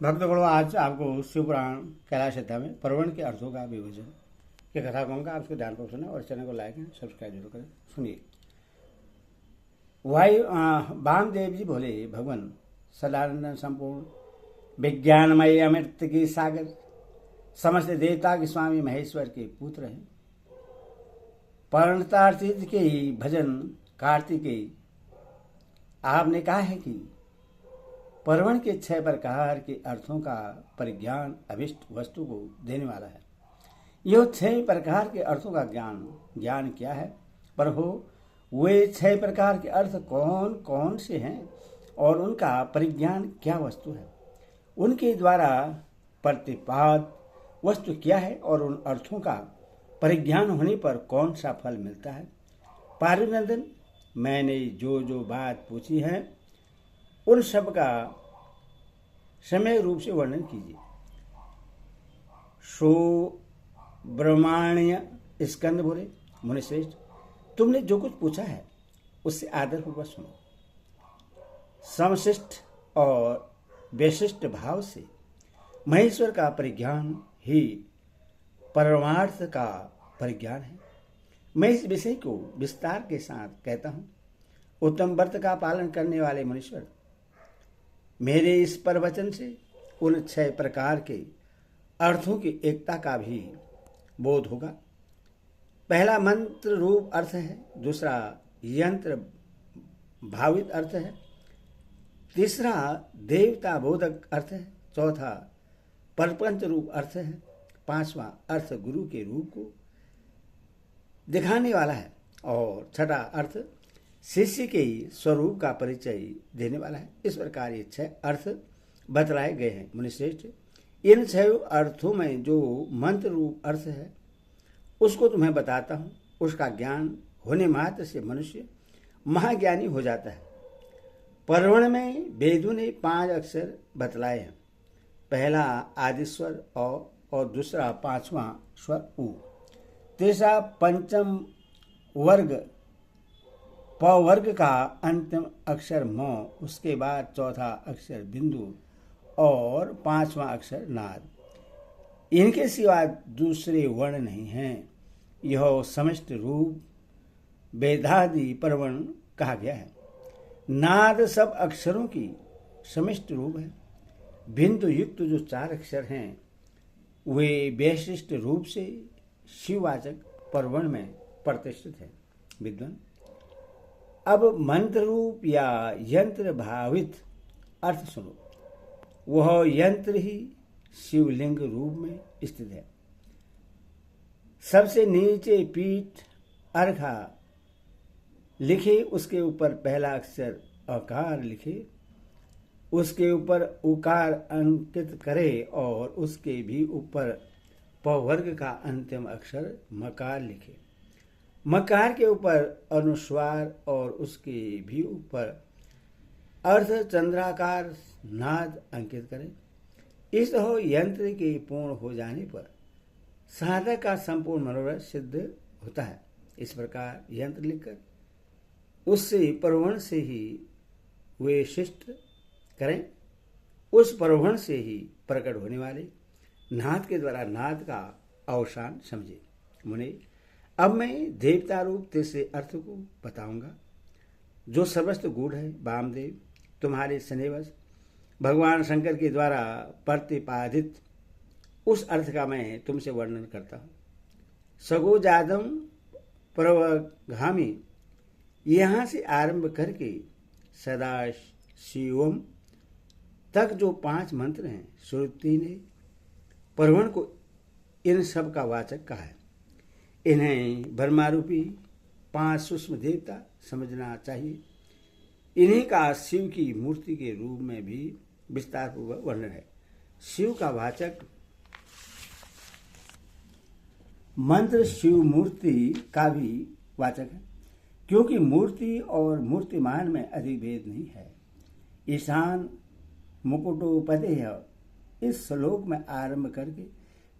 भक्तगणों, आज आपको शिवपुराण कैलाश अध्याय में परवर्ण के अर्थों का विभजन की कथा कहूँगा। आप उसको ध्यानपूर्वक सुने और चैनल को लाइक एंड सब्सक्राइब जरूर करें। सुनिए। वामदेव जी बोले, भगवान सदानंद संपूर्ण विज्ञानमय अमृत की सागर समस्त देवता के स्वामी महेश्वर के पुत्र हैं। पर्णतार्थित के भजन कार्तिकेय, आपने कहा है कि परवर्ण के 6 प्रकार के अर्थों का परिज्ञान अभिष्ट वस्तु को देने वाला है। यह 6 प्रकार के अर्थों का ज्ञान क्या है? पर हो वे 6 प्रकार के अर्थ कौन कौन से हैं और उनका परिज्ञान क्या वस्तु है? उनके द्वारा प्रतिपाद वस्तु क्या है और उन अर्थों का परिज्ञान होने पर कौन सा फल मिलता है? पार्वतीनंदन, मैंने जो जो बात पूछी है उन सब का समय रूप से वर्णन कीजिए। सो ब्रह्माण्य स्कंद बोले, मुनिश्रेष्ठ, तुमने जो कुछ पूछा है उससे आदरपूर्वक सुनो। समशिष्ट और विशिष्ट भाव से महेश्वर का परिज्ञान ही परमार्थ का परिज्ञान है। मैं इस विषय को विस्तार के साथ कहता हूँ। उत्तम व्रत का पालन करने वाले मनुष्य मेरे इस प्रवचन से उन 6 प्रकार के अर्थों की एकता का भी बोध होगा। पहला मंत्र रूप अर्थ है, दूसरा यंत्र भावित अर्थ है, तीसरा देवता बोधक अर्थ है, चौथा परपंच रूप अर्थ है, पांचवा अर्थ गुरु के रूप को दिखाने वाला है और छठा अर्थ शिष्य के स्वरूप का परिचय देने वाला है। इस प्रकार ये 6 अर्थ बतलाए गए हैं। मुनिश्रेष्ठ, इन 6 अर्थों में जो मंत्र रूप अर्थ है उसको तुम्हें बताता हूँ। उसका ज्ञान होने मात्र से मनुष्य महाज्ञानी हो जाता है। परवर्ण में वेदों ने 5 अक्षर बतलाए हैं। पहला आदिस्वर और दूसरा 5वां स्वर उ, तीसरा पंचम वर्ग प वर्ग का अंतिम अक्षर म, उसके बाद चौथा अक्षर बिंदु और 5वां अक्षर नाद। इनके सिवा दूसरे वर्ण नहीं हैं। यह समस्त रूप वेदादि परवर्ण कहा गया है। नाद सब अक्षरों की समस्त रूप है। बिंदु युक्त जो 4 अक्षर हैं वे वैशिष्ट रूप से शिववाचक परवर्ण में प्रतिष्ठित है। विद्वान, अब मंत्र रूप या यंत्र भावित अर्थ सुनो। वह यंत्र ही शिवलिंग रूप में स्थित है। सबसे नीचे पीठ अर्घा लिखे, उसके ऊपर पहला अक्षर अकार लिखे, उसके ऊपर उकार अंकित करे और उसके भी ऊपर पवर्ग का अंतिम अक्षर मकार लिखे। मकार के ऊपर अनुस्वार और उसके भी ऊपर अर्ध चंद्राकार नाद अंकित करें। इस यंत्र के पूर्ण हो जाने पर साधक का संपूर्ण मनोरथ सिद्ध होता है। इस प्रकार यंत्र लिखकर उससे परवर्ण से ही वे शिष्ट करें। उस परवर्ण से ही प्रकट होने वाले नाद के द्वारा नाद का अवसान समझे। मुने, अब मैं देवता रूप तीसरे अर्थ को बताऊंगा जो सर्वस्व गूढ़ है। वामदेव, तुम्हारे स्नेहवश भगवान शंकर के द्वारा प्रतिपादित उस अर्थ का मैं तुमसे वर्णन करता हूँ। सगो जादम प्रवघामी, यहाँ से आरंभ करके सदा शिवम तक जो 5 मंत्र हैं, श्रुति ने परवर्ण को इन सब का वाचक कहा है। इन्हें ब्रह्मारूपी 5 सूक्ष्म देवता समझना चाहिए। इन्हीं का शिव की मूर्ति के रूप में भी विस्तार पूर्वक वर्णन है। शिव का वाचक मंत्र शिव मूर्ति का भी वाचक है, क्योंकि मूर्ति और मूर्तिमान में अधिक भेद नहीं है। ईशान मुकुटोपदेय इस श्लोक में आरंभ करके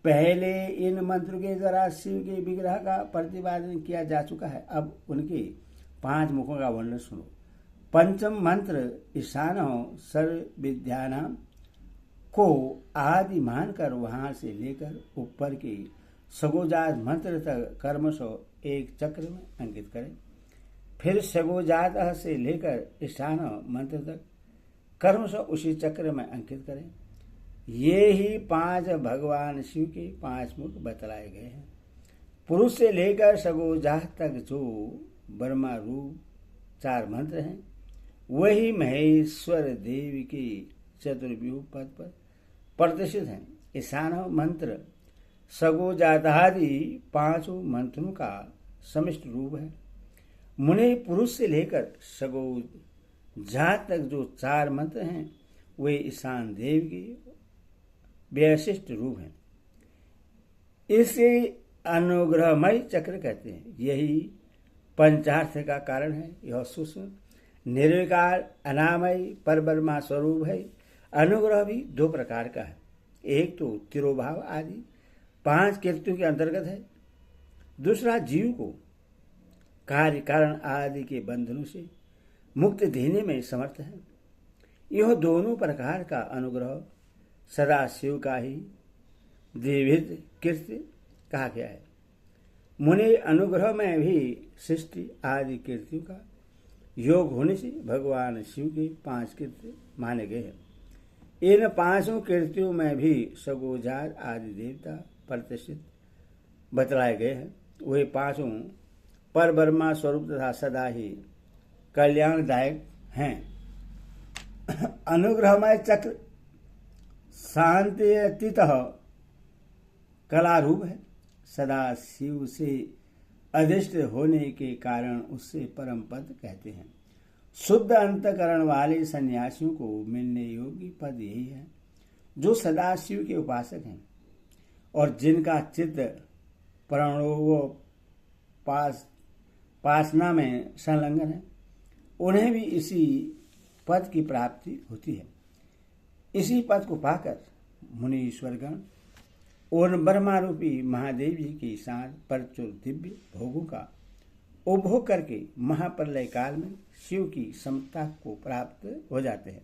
पहले इन मंत्रों के द्वारा शिव के विग्रह का प्रतिपादन किया जा चुका है। अब उनके 5 मुखों का वर्णन सुनो। पंचम मंत्र ईशान सर्व विद्यानाम को आदि मानकर वहां से लेकर ऊपर के सगोजात मंत्र तक कर्मशो एक चक्र में अंकित करें। फिर सगोजात से लेकर ईशान मंत्र तक कर्मशो उसी चक्र में अंकित करें। ये ही 5 भगवान शिव के 5 मुख बतलाए गए हैं। पुरुष से लेकर सगोजात तक जो ब्रह्मा रूप 4 मंत्र हैं, वही महेश्वर देव के चतुर्व्यूह पद पर प्रतिष्ठित हैं। ईशान मंत्र सगोजातादि 5 मंत्रों का समिष्ट रूप है। मुनि पुरुष से लेकर सगोजात तक जो 4 मंत्र हैं, वे ईशान देव के विशिष्ट रूप हैं। इसे अनुग्रहमय चक्र कहते हैं। यही पंचार्थ का कारण है। यह सूक्ष्म निर्विकार अनामय परब्रह्मा स्वरूप है। अनुग्रह भी 2 प्रकार का है। एक तो तिरोभाव आदि 5 कृत्यों के अंतर्गत है। दूसरा जीव को कार्य कारण आदि के बंधनों से मुक्ति देने में समर्थ है। यह दोनों प्रकार का अनुग्रह सदा शिव का ही द्विविध कृत्य कहा गया है। मुनि अनुग्रह में भी सृष्टि आदि कृत्यों का योग होने से भगवान शिव के 5 कृत्य माने गए हैं। इन 5 कृत्यों में भी सगोजात आदि देवता प्रतिष्ठित बतलाए गए हैं। वे 5 पर ब्रह्मा स्वरूप तथा सदा ही कल्याणदायक हैं। अनुग्रहमय चक्र शांतियतीत कला रूप है। सदा शिव से अधिष्ठ होने के कारण उससे परम पद कहते हैं। शुद्ध अंतकरण वाले सन्यासियों को मिलने योग्य पद यही है, जो सदा शिव के उपासक हैं और जिनका चित्त पासना में संलग्न है। उन्हें भी इसी पद की प्राप्ति होती है। इसी पद को पाकर मुनीश्वरगण और ब्रह्मा रूपी महादेव जी के साथ परचुर दिव्य भोगों का उपभोग करके महाप्रलय काल में शिव की समता को प्राप्त हो जाते हैं।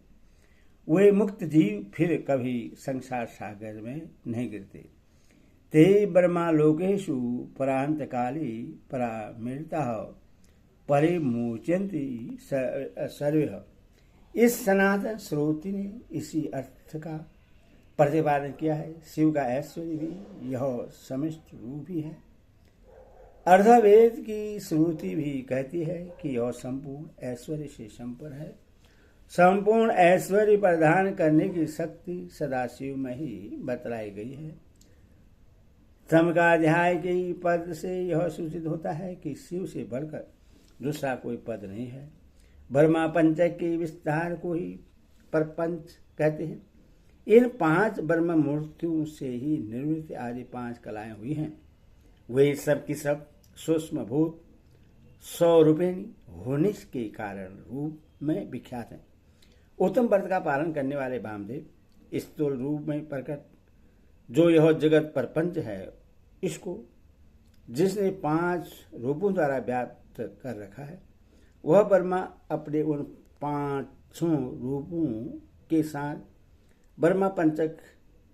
वे मुक्त जीव फिर कभी संसार सागर में नहीं गिरते। ते ब्रह्मा लोकेशु परांत काली परामृता परिमुच्यन्ति सर्वे। इस सनातन श्रोति ने इसी अर्थ का प्रतिपादन किया है। शिव का ऐश्वर्य भी यह समिष्ट रूप ही है। अर्धवेद की श्रुति भी कहती है कि यह संपूर्ण ऐश्वर्य से संपन्न है। संपूर्ण ऐश्वर्य प्रदान करने की शक्ति सदाशिव में ही बतलाई गई है। तमकाध्याय के पद से यह सूचित होता है कि शिव से बढ़कर दूसरा कोई पद नहीं है। ब्रह्मा पंचक के विस्तार को ही परपंच कहते हैं। इन 5 ब्रह्म मूर्तियों से ही निर्मित आदि 5 कलाएं हुई हैं। वे सब की सब सूक्ष्म भूत 100 रूपिणी होने के कारण रूप में विख्यात हैं। उत्तम व्रत का पालन करने वाले वामदेव स्थूल रूप में प्रकट जो यह जगत परपंच है, इसको जिसने 5 रूपों द्वारा व्याप्त कर रखा है, वह ब्रह्मा अपने उन 5 रूपों के साथ ब्रह्मा पंचक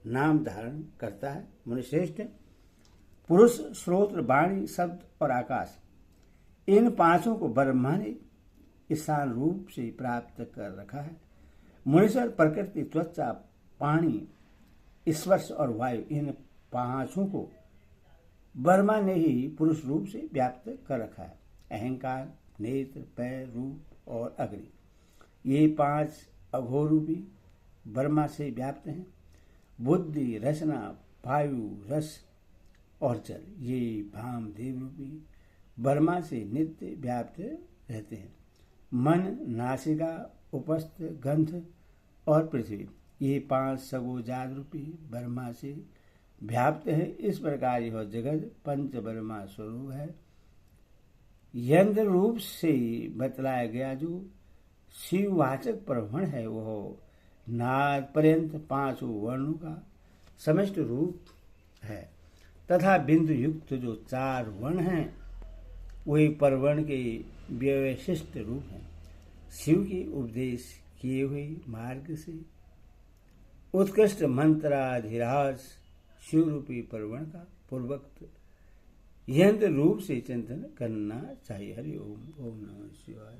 नाम धारण करता है। मुनिश्रेष्ठ पुरुष, श्रोत्र, वाणी, शब्द और आकाश, इन 5 को ब्रह्मा ने ईशान रूप से प्राप्त कर रखा है। मुनीश्वर प्रकृति, त्वचा, पानी, स्पर्श और वायु, इन 5 को ब्रह्मा ने ही पुरुष रूप से व्याप्त कर रखा है। अहंकार, नेत्र, पैर, रूप और अग्नि, ये 5 अघोर रूपी ब्रह्मा से व्याप्त हैं। बुद्धि, रचना, वायु, रस और जल, ये भामदेव रूपी ब्रह्मा से नित्य व्याप्त रहते हैं। मन, नासिका, उपस्थ, गंध और पृथ्वी, ये 5 सगोजात रूपी ब्रह्मा से व्याप्त है। इस प्रकार यह जगत पंच ब्रह्मा स्वरूप है। यंत्र रूप से बतलाया गया जो शिववाचक प्रवण है, वह नाद पर्यंत 5 वर्णों का समस्त रूप है तथा बिंदु युक्त जो 4 वर्ण हैं, वही परवर्ण के व्यवशिष्ट रूप हैं। शिव के उपदेश किए हुए मार्ग से उत्कृष्ट मंत्राधिराज शिवरूपी परवण का पूर्वक यंत्र रूप से चिंतन करना चाहिए। हरि ओम। ओम नमः शिवाय।